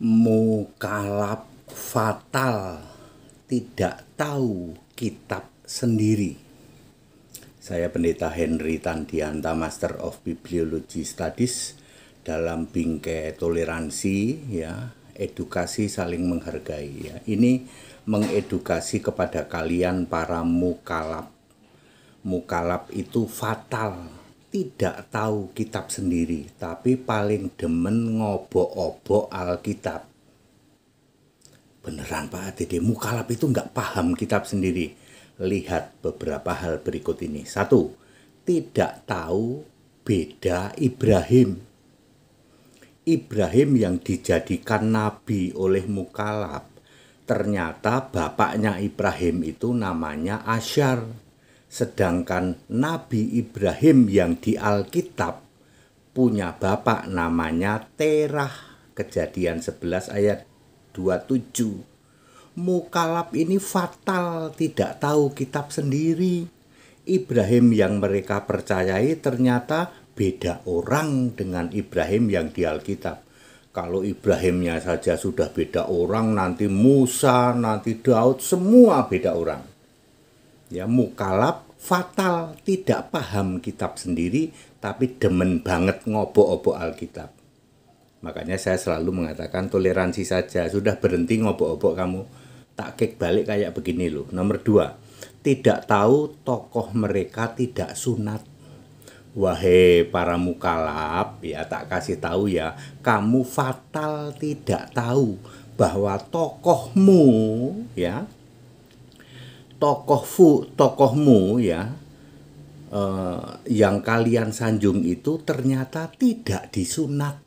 Mukalaf fatal, tidak tahu kitab sendiri. Saya Pendeta Henry Tandianta, Master of Bibliology Studies, dalam bingkai toleransi, ya, edukasi saling menghargai. Ya. Ini mengedukasi kepada kalian para mukalaf. Mukalaf itu fatal, tidak tahu kitab sendiri, tapi paling demen ngobok-obok Alkitab. Beneran Pak Dede, mukalaf itu nggak paham kitab sendiri. Lihat beberapa hal berikut ini. 1. Tidak tahu beda Ibrahim. Ibrahim yang dijadikan nabi oleh mukalaf, ternyata bapaknya Ibrahim itu namanya Asyar. Sedangkan Nabi Ibrahim yang di Alkitab punya bapak namanya Terah. Kejadian 11 ayat 27. Mukalaf ini fatal, tidak tahu kitab sendiri. Ibrahim yang mereka percayai ternyata beda orang dengan Ibrahim yang di Alkitab. Kalau Ibrahimnya saja sudah beda orang, nanti Musa, nanti Daud, semua beda orang. Ya, mukalaf fatal, tidak paham kitab sendiri, tapi demen banget ngobok-obok Alkitab. Makanya saya selalu mengatakan toleransi saja, sudah berhenti ngobok-obok kamu. Tak kick balik kayak begini loh. Nomor 2, tidak tahu tokoh mereka tidak sunat. Wahai para mukalaf, ya tak kasih tahu ya, kamu fatal tidak tahu bahwa tokohmu, ya, tokohmu ya, yang kalian sanjung itu ternyata tidak disunat.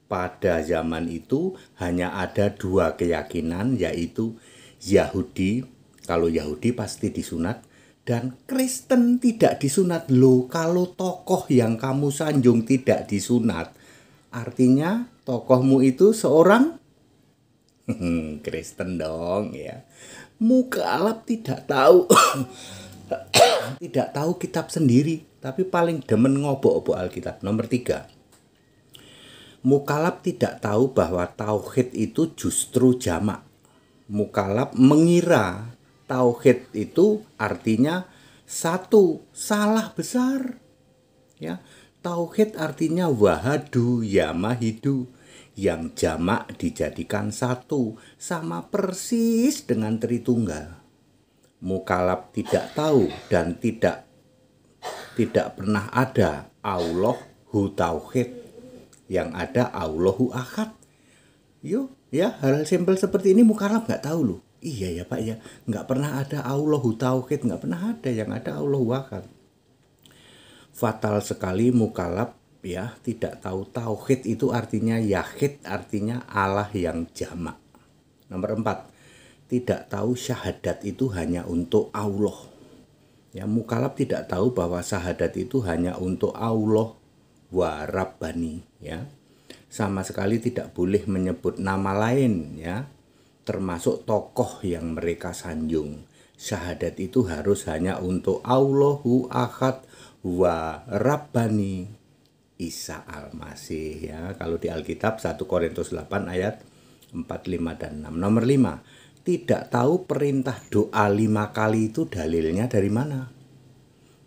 Pada zaman itu hanya ada 2 keyakinan, yaitu Yahudi, kalau Yahudi pasti disunat, dan Kristen tidak disunat. Loh, kalau tokoh yang kamu sanjung tidak disunat, artinya tokohmu itu seorang Kristen dong ya. Mukalaf tidak tahu tidak tahu kitab sendiri, tapi paling demen ngobok-obok Alkitab. Nomor 3, mukalaf tidak tahu bahwa tauhid itu justru jamak. Mukalaf mengira tauhid itu artinya satu, salah besar. Ya, tauhid artinya wahadu yamahidu, yang jamak dijadikan satu, sama persis dengan Tritunggal. Mukalaf tidak tahu dan tidak pernah ada Allahu Tauhid, yang ada Allahu Ahad. Yuk ya, hal simpel seperti ini mukalaf nggak tahu loh. Iya ya Pak ya, nggak pernah ada Allahu Tauhid, nggak pernah ada, yang ada Allahu Ahad. Fatal sekali mukalaf ya, tidak tahu tauhid itu artinya yahid, artinya Allah yang jamak. Nomor 4, tidak tahu syahadat itu hanya untuk Allah. Ya, mukalaf tidak tahu bahwa syahadat itu hanya untuk Allah wa Rabbani, ya. Sama sekali tidak boleh menyebut nama lain, ya, termasuk tokoh yang mereka sanjung. Syahadat itu harus hanya untuk Allahu Ahad wa Rabbani Isa Al-Masih, ya. Kalau di Alkitab 1 Korintus 8 ayat 4, 5 dan 6. Nomor 5, tidak tahu perintah doa 5 kali itu dalilnya dari mana.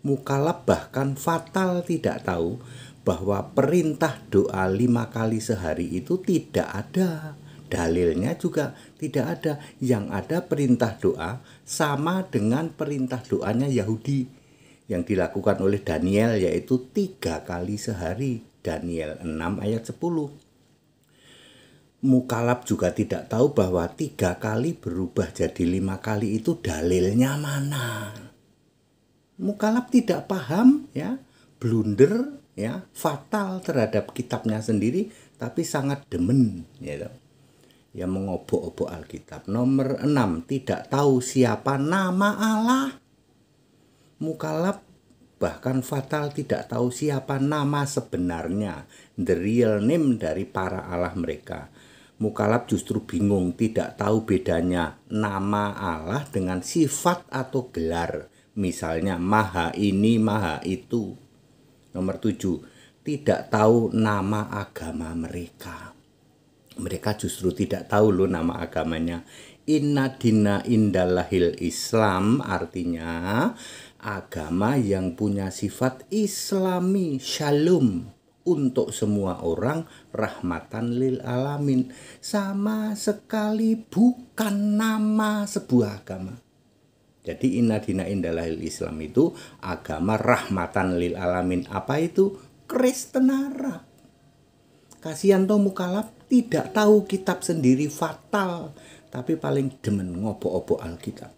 Mukalaf bahkan fatal tidak tahu bahwa perintah doa 5 kali sehari itu tidak ada. Dalilnya juga tidak ada. Yang ada perintah doa sama dengan perintah doanya Yahudi yang dilakukan oleh Daniel, yaitu 3 kali sehari. Daniel 6 ayat 10. Mukalaf juga tidak tahu bahwa 3 kali berubah jadi 5 kali itu dalilnya mana. Mukalaf tidak paham, ya, blunder, ya, fatal terhadap kitabnya sendiri, tapi sangat demen, ya, ya, mengobok-obok Alkitab. Nomor 6, tidak tahu siapa nama Allah. Mukalaf bahkan fatal tidak tahu siapa nama sebenarnya, the real name dari para Allah mereka. Mukalaf justru bingung, tidak tahu bedanya nama Allah dengan sifat atau gelar. Misalnya maha ini, maha itu. Nomor 7, tidak tahu nama agama mereka. Mereka justru tidak tahu loh nama agamanya. Inna dina indallahil Islam, artinya agama yang punya sifat islami, shalom, untuk semua orang, rahmatan lil alamin. Sama sekali bukan nama sebuah agama. Jadi inna dina indallahil Islam itu agama rahmatan lil alamin. Apa itu? Kristen Arab. Kasihan toh mukalaf tidak tahu kitab sendiri, fatal. Tapi paling demen ngobok-obok Alkitab.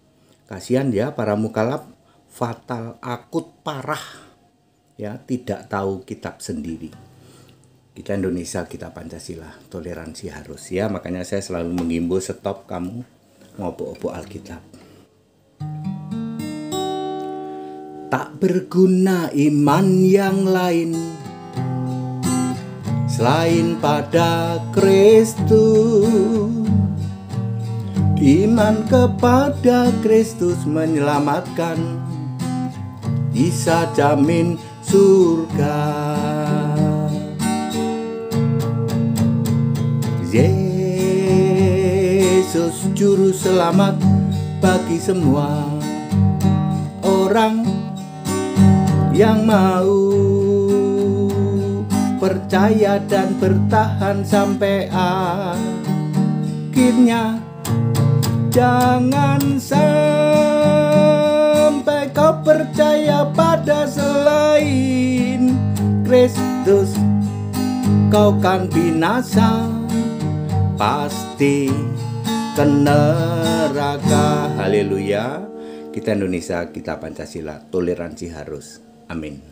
Kasihan ya para mukalaf, fatal, akut, parah. Ya, tidak tahu kitab sendiri. Kita Indonesia, kita Pancasila, toleransi harus ya. Makanya saya selalu menghimbau, stop kamu ngobok-obok Alkitab. Tak berguna iman yang lain selain pada Kristus. Iman kepada Kristus menyelamatkan, bisa jamin surga. Yesus juru selamat bagi semua orang yang mau percaya dan bertahan sampai akhirnya. Jangan sampai kau percaya pada selain Kristus, kau kan binasa, pasti ke neraka. Haleluya. Kita Indonesia, kita Pancasila, toleransi harus. Amin.